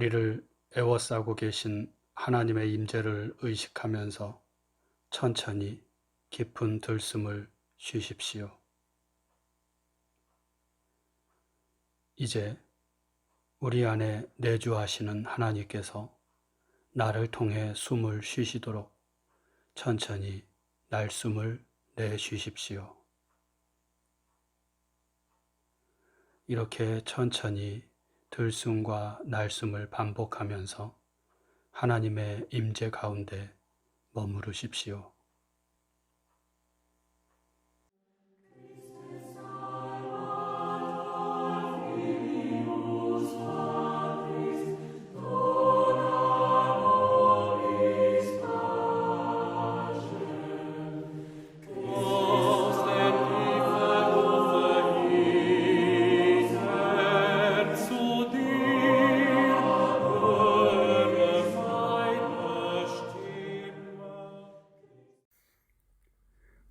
우리를 에워싸고 계신 하나님의 임재를 의식하면서 천천히 깊은 들숨을 쉬십시오. 이제 우리 안에 내주하시는 하나님께서 나를 통해 숨을 쉬시도록 천천히 날숨을 내쉬십시오. 이렇게 천천히 들숨과 날숨을 반복하면서 하나님의 임재 가운데 머무르십시오.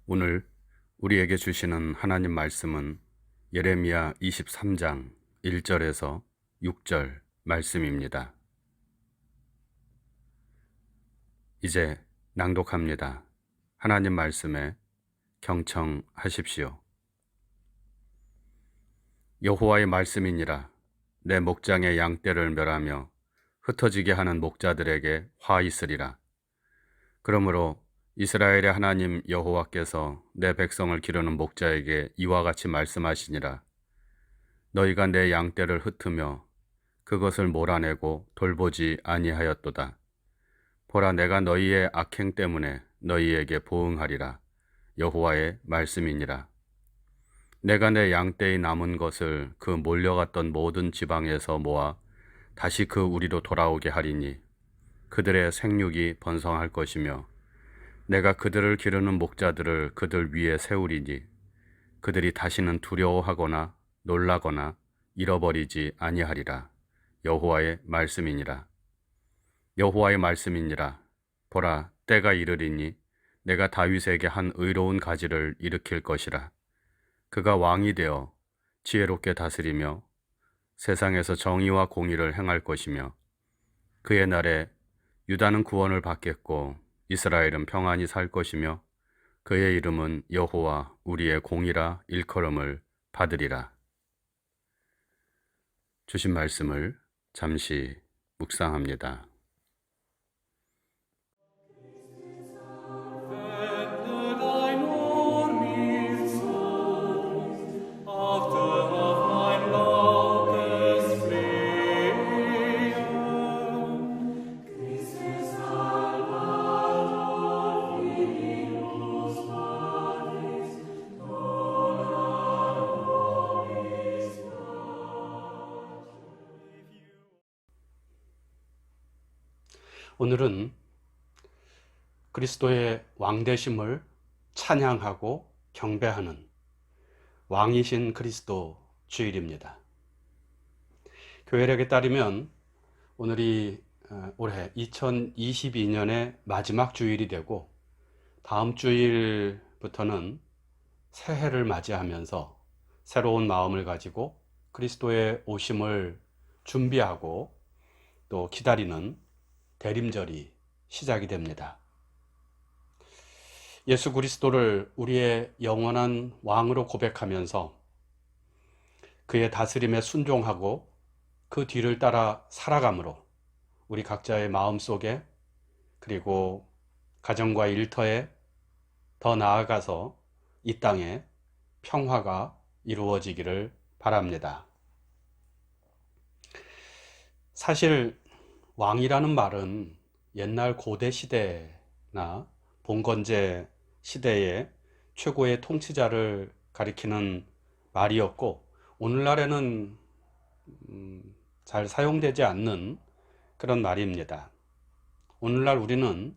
오늘 우리에게 주시는 하나님 말씀은 예레미야 23장 1절에서 6절 말씀입니다. 이제 낭독합니다. 하나님 말씀에 경청하십시오. 여호와의 말씀이니라. 내 목장의 양떼를 멸하며 흩어지게 하는 목자들에게 화 있으리라. 그러므로 이스라엘의 하나님 여호와께서 내 백성을 기르는 목자에게 이와 같이 말씀하시니라. 너희가 내 양떼를 흩으며 그것을 몰아내고 돌보지 아니하였도다. 보라, 내가 너희의 악행 때문에 너희에게 보응하리라. 여호와의 말씀이니라. 내가 내 양떼의 남은 것을 그 몰려갔던 모든 지방에서 모아 다시 그 우리로 돌아오게 하리니 그들의 생육이 번성할 것이며 내가 그들을 기르는 목자들을 그들 위에 세우리니 그들이 다시는 두려워하거나 놀라거나 잃어버리지 아니하리라. 여호와의 말씀이니라. 여호와의 말씀이니라. 보라, 때가 이르리니 내가 다윗에게 한 의로운 가지를 일으킬 것이라. 그가 왕이 되어 지혜롭게 다스리며 세상에서 정의와 공의를 행할 것이며 그의 날에 유다는 구원을 받겠고 이스라엘은 평안히 살 것이며 그의 이름은 여호와 우리의 공이라 일컬음을 받으리라. 주신 말씀을 잠시 묵상합니다. 오늘은 그리스도의 왕되심을 찬양하고 경배하는 왕이신 그리스도 주일입니다. 교회력에 따르면 오늘이 올해 2022년의 마지막 주일이 되고 다음 주일부터는 새해를 맞이하면서 새로운 마음을 가지고 그리스도의 오심을 준비하고 또 기다리는 대림절이 시작이 됩니다. 예수 그리스도를 우리의 영원한 왕으로 고백하면서 그의 다스림에 순종하고 그 뒤를 따라 살아감으로 우리 각자의 마음속에 그리고 가정과 일터에 더 나아가서 이 땅에 평화가 이루어지기를 바랍니다. 사실 왕이라는 말은 옛날 고대 시대나 봉건제 시대의 최고의 통치자를 가리키는 말이었고 오늘날에는 잘 사용되지 않는 그런 말입니다. 오늘날 우리는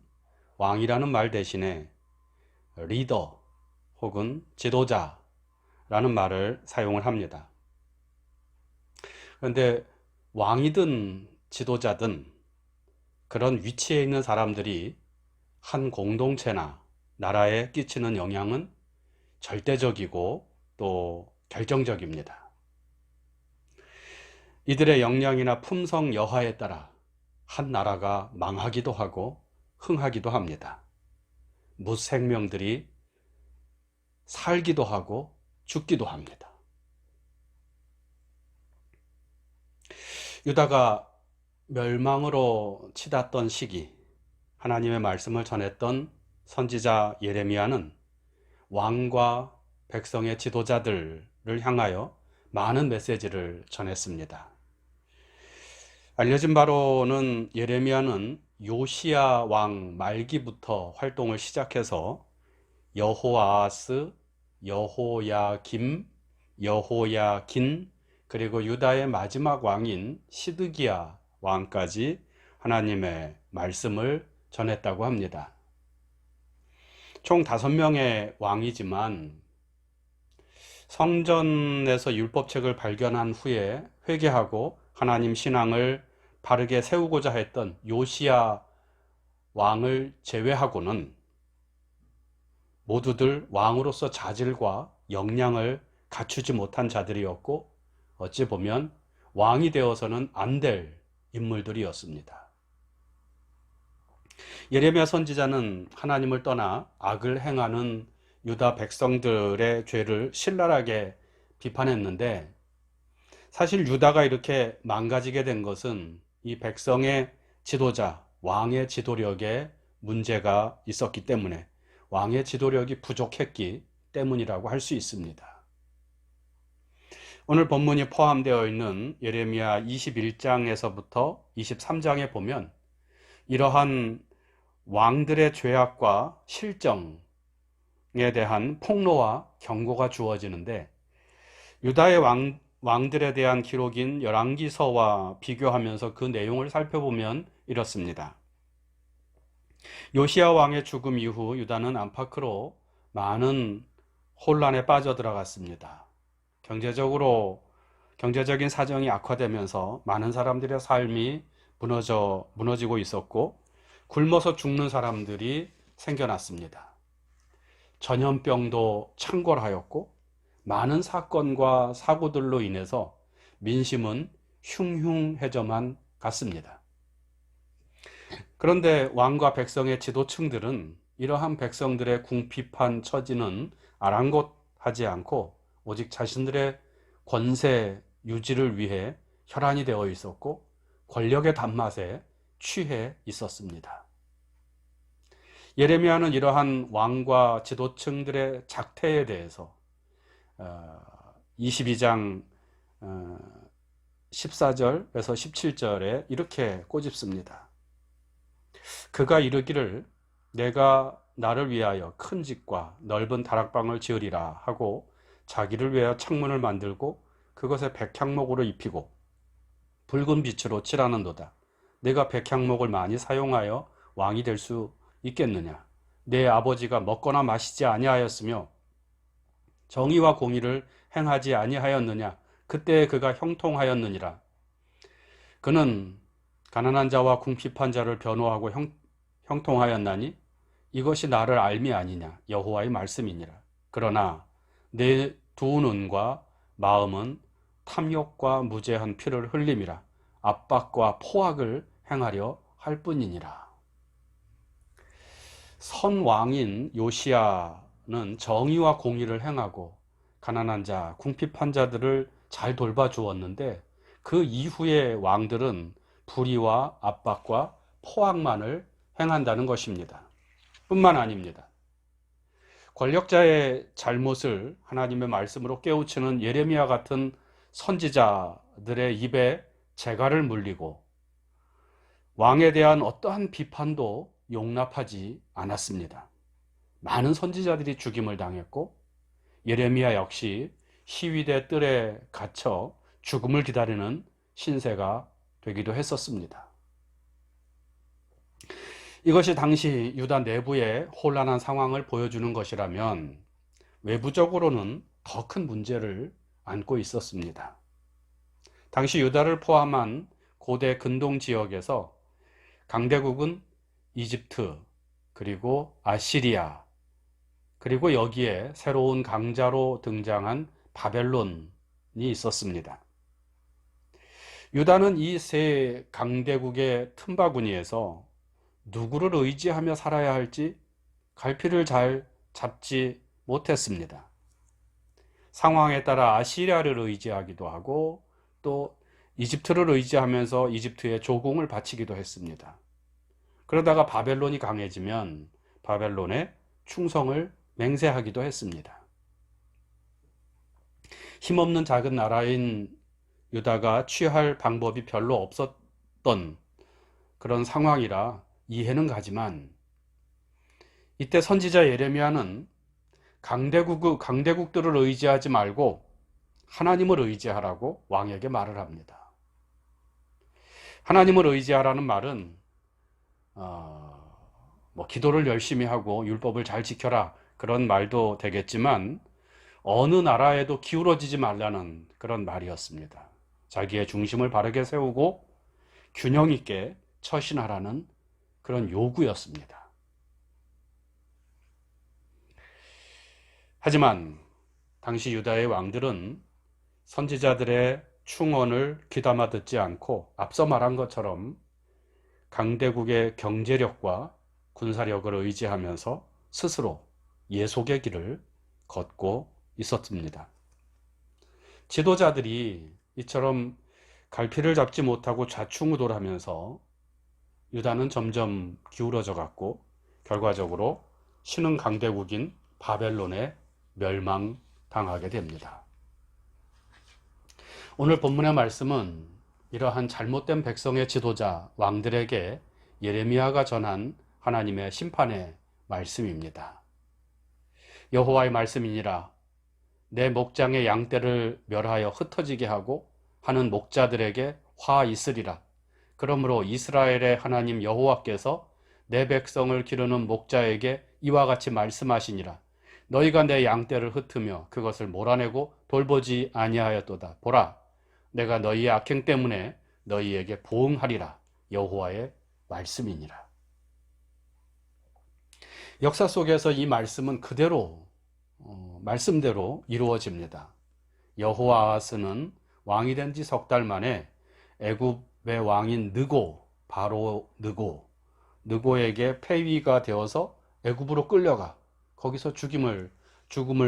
왕이라는 말 대신에 리더 혹은 지도자라는 말을 사용을 합니다. 그런데 왕이든 지도자든 그런 위치에 있는 사람들이 한 공동체나 나라에 끼치는 영향은 절대적이고 또 결정적입니다. 이들의 역량이나 품성 여하에 따라 한 나라가 망하기도 하고 흥하기도 합니다. 무생명들이 살기도 하고 죽기도 합니다. 유다가 멸망으로 치닫던 시기, 하나님의 말씀을 전했던 선지자 예레미야는 왕과 백성의 지도자들을 향하여 많은 메시지를 전했습니다. 알려진 바로는 예레미야는 요시야 왕 말기부터 활동을 시작해서 여호아하스, 여호야김, 여호야긴, 그리고 유다의 마지막 왕인 시드기야 왕까지 하나님의 말씀을 전했다고 합니다. 총 5명의 왕이지만 성전에서 율법책을 발견한 후에 회개하고 하나님 신앙을 바르게 세우고자 했던 요시야 왕을 제외하고는 모두들 왕으로서 자질과 역량을 갖추지 못한 자들이었고, 어찌 보면 왕이 되어서는 안 될 인물들이었습니다. 예레미야 선지자는 하나님을 떠나 악을 행하는 유다 백성들의 죄를 신랄하게 비판했는데, 사실 유다가 이렇게 망가지게 된 것은 이 백성의 지도자, 왕의 지도력에 문제가 있었기 때문에, 왕의 지도력이 부족했기 때문이라고 할 수 있습니다. 오늘 본문이 포함되어 있는 예레미야 21장에서부터 23장에 보면 이러한 왕들의 죄악과 실정에 대한 폭로와 경고가 주어지는데, 유다의 왕들에 대한 기록인 열왕기서와 비교하면서 그 내용을 살펴보면 이렇습니다. 요시야 왕의 죽음 이후 유다는 안팎으로 많은 혼란에 빠져들어갔습니다. 경제적인 사정이 악화되면서 많은 사람들의 삶이 무너지고 있었고, 굶어서 죽는 사람들이 생겨났습니다. 전염병도 창궐하였고, 많은 사건과 사고들로 인해서 민심은 흉흉해져만 갔습니다. 그런데 왕과 백성의 지도층들은 이러한 백성들의 궁핍한 처지는 아랑곳하지 않고 오직 자신들의 권세 유지를 위해 혈안이 되어 있었고, 권력의 단맛에 취해 있었습니다. 예레미야는 이러한 왕과 지도층들의 작태에 대해서 22장 14절에서 17절에 이렇게 꼬집습니다. 그가 이르기를 내가 나를 위하여 큰 집과 넓은 다락방을 지으리라 하고 자기를 위하여 창문을 만들고 그것에 백향목으로 입히고 붉은 빛으로 칠하는도다. 내가 백향목을 많이 사용하여 왕이 될 수 있겠느냐? 내 아버지가 먹거나 마시지 아니하였으며 정의와 공의를 행하지 아니하였느냐? 그때 그가 형통하였느니라. 그는 가난한 자와 궁핍한 자를 변호하고 형통하였나니 이것이 나를 알미 아니냐? 여호와의 말씀이니라. 그러나 내 두 눈과 마음은 탐욕과 무죄한 피를 흘림이라. 압박과 포악을 행하려 할 뿐이니라. 선왕인 요시야는 정의와 공의를 행하고 가난한 자, 궁핍한 자들을 잘 돌봐주었는데, 그 이후의 왕들은 불의와 압박과 포악만을 행한다는 것입니다. 뿐만 아닙니다. 권력자의 잘못을 하나님의 말씀으로 깨우치는 예레미야 같은 선지자들의 입에 재갈을 물리고 왕에 대한 어떠한 비판도 용납하지 않았습니다. 많은 선지자들이 죽임을 당했고, 예레미야 역시 시위대 뜰에 갇혀 죽음을 기다리는 신세가 되기도 했었습니다. 이것이 당시 유다 내부의 혼란한 상황을 보여주는 것이라면 외부적으로는 더 큰 문제를 안고 있었습니다. 당시 유다를 포함한 고대 근동 지역에서 강대국은 이집트, 그리고 아시리아, 그리고 여기에 새로운 강자로 등장한 바벨론이 있었습니다. 유다는 이 세 강대국의 틈바구니에서 누구를 의지하며 살아야 할지 갈피를 잘 잡지 못했습니다. 상황에 따라 아시리아를 의지하기도 하고 또 이집트를 의지하면서 이집트에 조공을 바치기도 했습니다. 그러다가 바벨론이 강해지면 바벨론에 충성을 맹세하기도 했습니다. 힘없는 작은 나라인 유다가 취할 방법이 별로 없었던 그런 상황이라 이해는 가지만, 이때 선지자 예레미야는 강대국들을 의지하지 말고 하나님을 의지하라고 왕에게 말을 합니다. 하나님을 의지하라는 말은 기도를 열심히 하고 율법을 잘 지켜라 그런 말도 되겠지만, 어느 나라에도 기울어지지 말라는 그런 말이었습니다. 자기의 중심을 바르게 세우고 균형 있게 처신하라는 그런 요구였습니다. 하지만 당시 유다의 왕들은 선지자들의 충언을 귀담아 듣지 않고 앞서 말한 것처럼 강대국의 경제력과 군사력을 의지하면서 스스로 예속의 길을 걷고 있었습니다. 지도자들이 이처럼 갈피를 잡지 못하고 좌충우돌하면서 유다는 점점 기울어져 갔고 결과적으로 신흥 강대국인 바벨론에 멸망당하게 됩니다. 오늘 본문의 말씀은 이러한 잘못된 백성의 지도자 왕들에게 예레미야가 전한 하나님의 심판의 말씀입니다. 여호와의 말씀이니라 내 목장의 양떼를 멸하여 흩어지게 하고 하는 목자들에게 화 있으리라. 그러므로 이스라엘의 하나님 여호와께서 내 백성을 기르는 목자에게 이와 같이 말씀하시니라. 너희가 내 양떼를 흩으며 그것을 몰아내고 돌보지 아니하였도다. 보라, 내가 너희의 악행 때문에 너희에게 보응하리라. 여호와의 말씀이니라. 역사 속에서 이 말씀은 그대로 말씀대로 이루어집니다. 여호아하스는 왕이 된 지 석 달 만에 애굽의 왕인 바로 느고에게 폐위가 되어서 애굽으로 끌려가 거기서 죽음을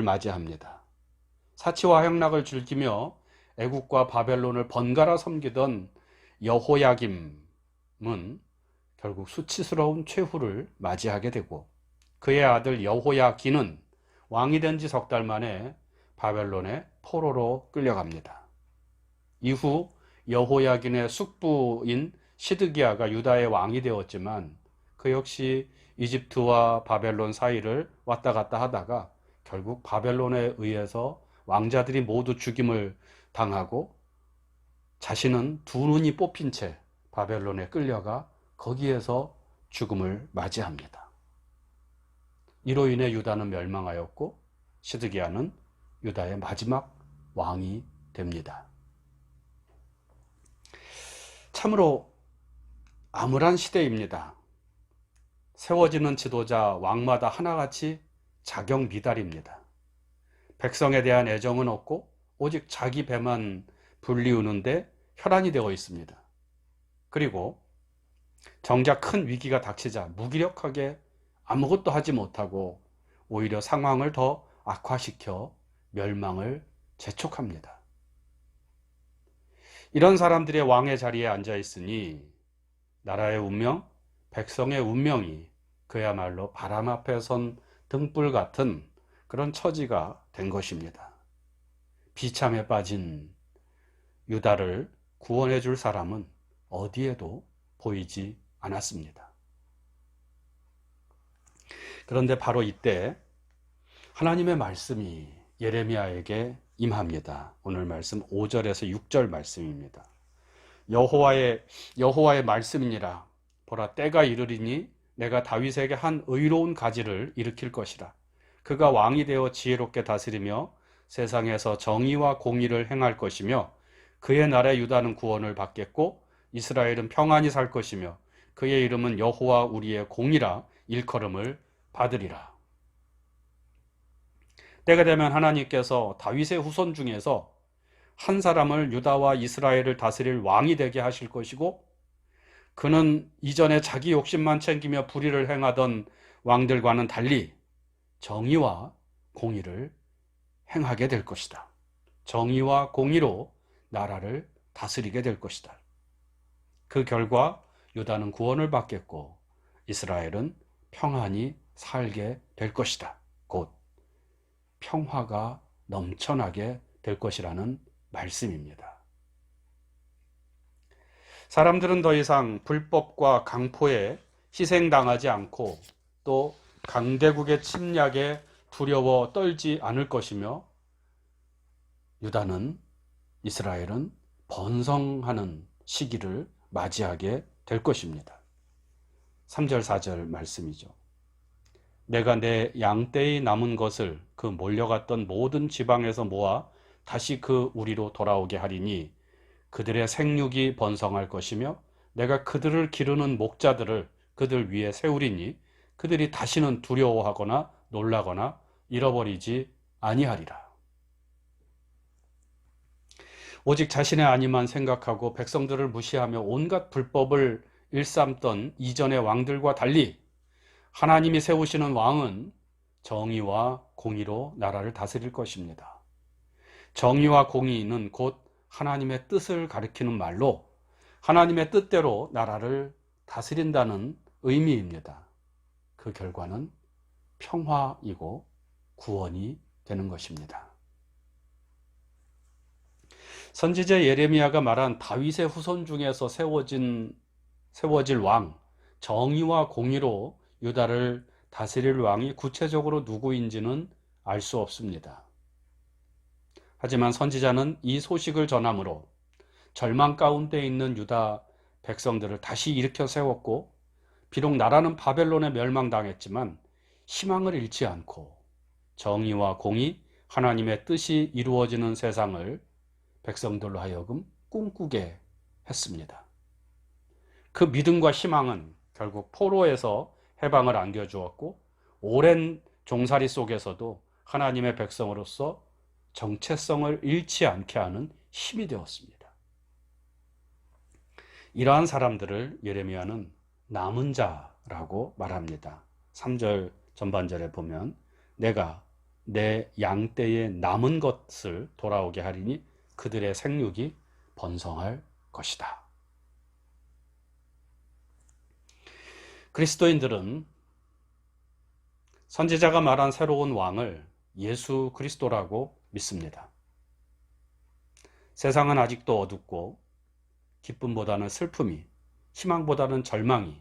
맞이합니다. 사치와 향락을 즐기며 애굽과 바벨론을 번갈아 섬기던 여호야김은 결국 수치스러운 최후를 맞이하게 되고, 그의 아들 여호야긴은 왕이 된 지 석 달 만에 바벨론의 포로로 끌려갑니다. 이후 여호야긴의 숙부인 시드기야가 유다의 왕이 되었지만 그 역시 이집트와 바벨론 사이를 왔다 갔다 하다가 결국 바벨론에 의해서 왕자들이 모두 죽임을 당하고 자신은 두 눈이 뽑힌 채 바벨론에 끌려가 거기에서 죽음을 맞이합니다. 이로 인해 유다는 멸망하였고 시드기야는 유다의 마지막 왕이 됩니다. 참으로 암울한 시대입니다. 세워지는 지도자 왕마다 하나같이 자격 미달입니다. 백성에 대한 애정은 없고 오직 자기 배만 불리우는데 혈안이 되어 있습니다. 그리고 정작 큰 위기가 닥치자 무기력하게 아무것도 하지 못하고 오히려 상황을 더 악화시켜 멸망을 재촉합니다. 이런 사람들의 왕의 자리에 앉아 있으니 나라의 운명, 백성의 운명이 그야말로 바람 앞에 선 등불 같은 그런 처지가 된 것입니다. 비참에 빠진 유다를 구원해 줄 사람은 어디에도 보이지 않았습니다. 그런데 바로 이때 하나님의 말씀이 예레미야에게 임합니다. 오늘 말씀 5절에서 6절 말씀입니다. 여호와의 말씀이니라. 보라, 때가 이르리니 내가 다윗에게 한 의로운 가지를 일으킬 것이라. 그가 왕이 되어 지혜롭게 다스리며 세상에서 정의와 공의를 행할 것이며 그의 나라 유다는 구원을 받겠고 이스라엘은 평안히 살 것이며 그의 이름은 여호와 우리의 공이라 일컬음을 받으리라. 때가 되면 하나님께서 다윗의 후손 중에서 한 사람을 유다와 이스라엘을 다스릴 왕이 되게 하실 것이고, 그는 이전에 자기 욕심만 챙기며 불의를 행하던 왕들과는 달리 정의와 공의를 행하게 될 것이다. 정의와 공의로 나라를 다스리게 될 것이다. 그 결과 유다는 구원을 받겠고 이스라엘은 평안히 살게 될 것이다. 곧 평화가 넘쳐나게 될 것이라는 말씀입니다. 사람들은 더 이상 불법과 강포에 희생당하지 않고 또 강대국의 침략에 두려워 떨지 않을 것이며, 유다는, 이스라엘은 번성하는 시기를 맞이하게 될 것입니다. 3절 4절 말씀이죠. 내가 내 양떼의 남은 것을 그 몰려갔던 모든 지방에서 모아 다시 그 우리로 돌아오게 하리니 그들의 생육이 번성할 것이며 내가 그들을 기르는 목자들을 그들 위에 세우리니 그들이 다시는 두려워하거나 놀라거나 잃어버리지 아니하리라. 오직 자신의 안위만 생각하고 백성들을 무시하며 온갖 불법을 일삼던 이전의 왕들과 달리 하나님이 세우시는 왕은 정의와 공의로 나라를 다스릴 것입니다. 정의와 공의는 곧 하나님의 뜻을 가리키는 말로 하나님의 뜻대로 나라를 다스린다는 의미입니다. 그 결과는 평화이고 구원이 되는 것입니다. 선지자 예레미야가 말한 다윗의 후손 중에서 세워질 왕, 정의와 공의로 유다를 다스릴 왕이 구체적으로 누구인지는 알 수 없습니다. 하지만 선지자는 이 소식을 전함으로 절망 가운데 있는 유다 백성들을 다시 일으켜 세웠고, 비록 나라는 바벨론에 멸망당했지만 희망을 잃지 않고 정의와 공의, 하나님의 뜻이 이루어지는 세상을 백성들로 하여금 꿈꾸게 했습니다. 그 믿음과 희망은 결국 포로에서 해방을 안겨주었고, 오랜 종살이 속에서도 하나님의 백성으로서 정체성을 잃지 않게 하는 힘이 되었습니다. 이러한 사람들을 예레미야는 남은 자라고 말합니다. 3절 전반절에 보면 내가 내 양떼의 남은 것을 돌아오게 하리니 그들의 생육이 번성할 것이다. 그리스도인들은 선지자가 말한 새로운 왕을 예수 그리스도라고 믿습니다. 세상은 아직도 어둡고 기쁨보다는 슬픔이, 희망보다는 절망이,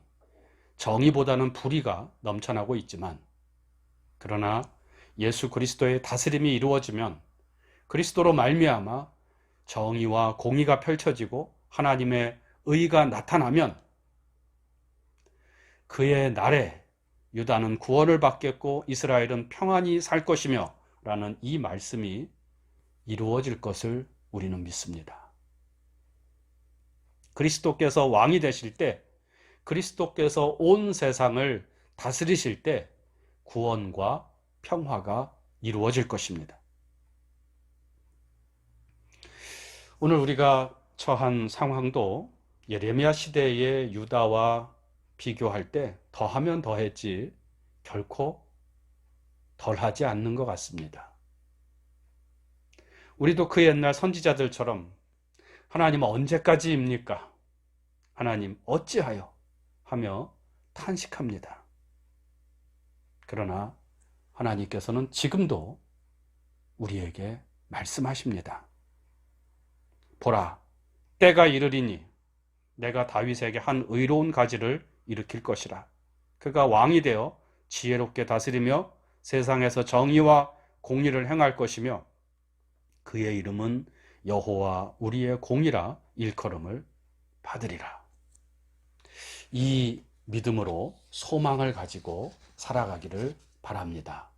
정의보다는 불의가 넘쳐나고 있지만, 그러나 예수 그리스도의 다스림이 이루어지면, 그리스도로 말미암아 정의와 공의가 펼쳐지고 하나님의 의가 나타나면 그의 날에 유다는 구원을 받겠고 이스라엘은 평안히 살 것이며 라는 이 말씀이 이루어질 것을 우리는 믿습니다. 그리스도께서 왕이 되실 때, 그리스도께서 온 세상을 다스리실 때 구원과 평화가 이루어질 것입니다. 오늘 우리가 처한 상황도 예레미야 시대의 유다와 비교할 때 더하면 더했지 결코 덜하지 않는 것 같습니다. 우리도 그 옛날 선지자들처럼 하나님 언제까지입니까? 하나님 어찌하여? 하며 탄식합니다. 그러나 하나님께서는 지금도 우리에게 말씀하십니다. 보라, 때가 이르리니 내가 다윗에게 한 의로운 가지를 일으킬 것이라. 그가 왕이 되어 지혜롭게 다스리며 세상에서 정의와 공의를 행할 것이며 그의 이름은 여호와 우리의 공이라 일컬음을 받으리라. 이 믿음으로 소망을 가지고 살아가기를 바랍니다.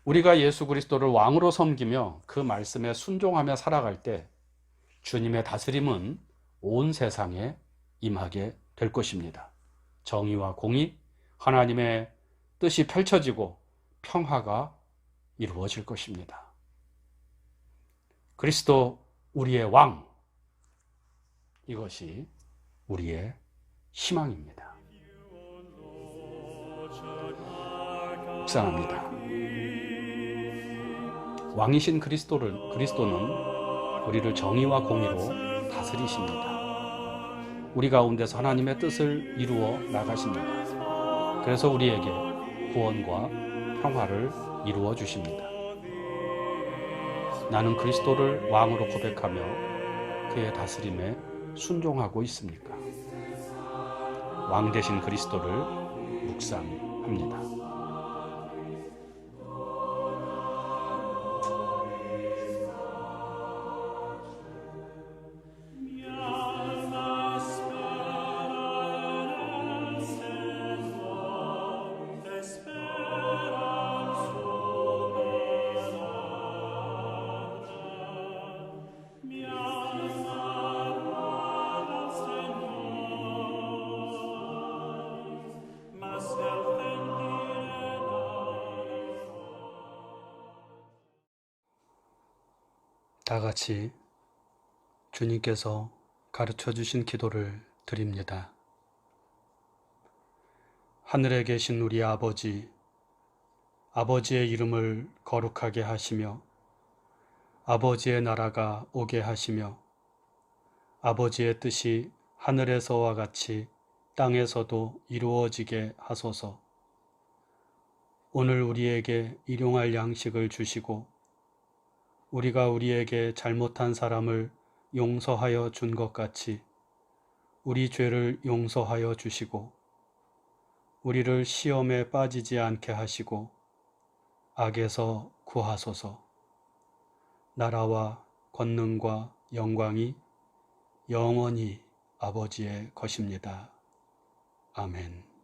우리가 예수 그리스도를 왕으로 섬기며 그 말씀에 순종하며 살아갈 때 주님의 다스림은 온 세상에 임하게 될 것입니다. 정의와 공의, 하나님의 뜻이 펼쳐지고 평화가 이루어질 것입니다. 그리스도 우리의 왕, 이것이 우리의 희망입니다. 묵상합니다. 왕이신 그리스도는 우리를 정의와 공의로 다스리십니다. 우리 가운데서 하나님의 뜻을 이루어 나가십니다. 그래서 우리에게 구원과 평화를 이루어 주십니다. 나는 그리스도를 왕으로 고백하며 그의 다스림에 순종하고 있습니까? 왕 되신 그리스도를 묵상합니다. 다 같이 주님께서 가르쳐 주신 기도를 드립니다. 하늘에 계신 우리 아버지, 아버지의 이름을 거룩하게 하시며 아버지의 나라가 오게 하시며 아버지의 뜻이 하늘에서와 같이 땅에서도 이루어지게 하소서. 오늘 우리에게 일용할 양식을 주시고 우리가 우리에게 잘못한 사람을 용서하여 준 것 같이 우리 죄를 용서하여 주시고 우리를 시험에 빠지지 않게 하시고 악에서 구하소서. 나라와 권능과 영광이 영원히 아버지의 것입니다. 아멘.